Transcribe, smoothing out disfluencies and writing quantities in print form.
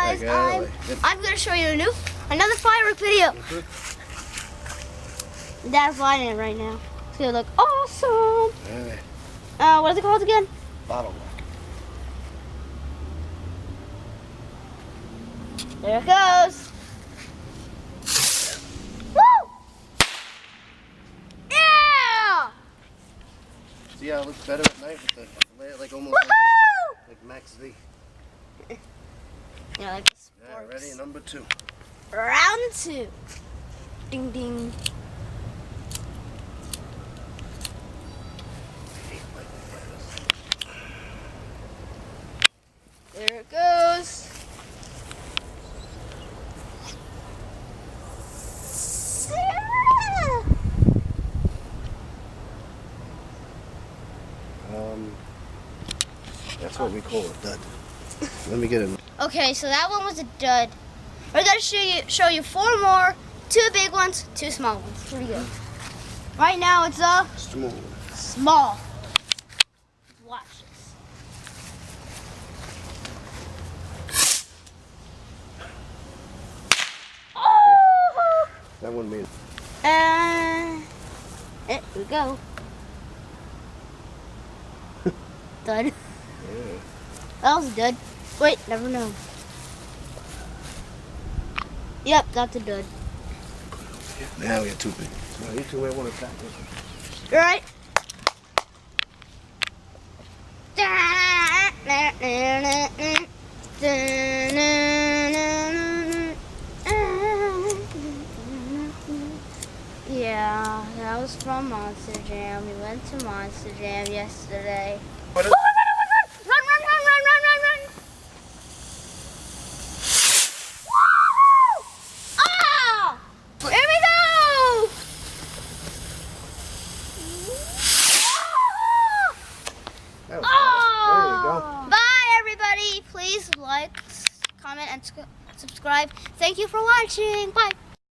guys, I'm gonna show you another firework video. Dad's lighting it right now. It's gonna look awesome. What is it called again? Bottle rocket. There it goes. Woo! Yeah! See how it looks better at night with the like almost like Max V. Yeah, like the sports. Yeah, ready? Number 2. Round 2. Ding ding. There it goes. That's what we call a dud. Let me get it. Okay, so that one was a dud. We're gonna show you 4 more. 2 big ones, 2 small ones. Here we go. Right now it's a small. Watch this. Oh! That one made. Here we go. Dud. Yeah. That was a dud. Wait, never know. Yep, that's a dud. Now we got 2 big. So you 2 might want to attack this one. Right? Yeah, that was from Monster Jam. We went to Monster Jam yesterday. What is Run, run, run, run, run, run, run. Woo! Ah! Here we go! That was Oh! There you go. Bye, everybody. Please like, comment, and subscribe. Thank you for watching. Bye.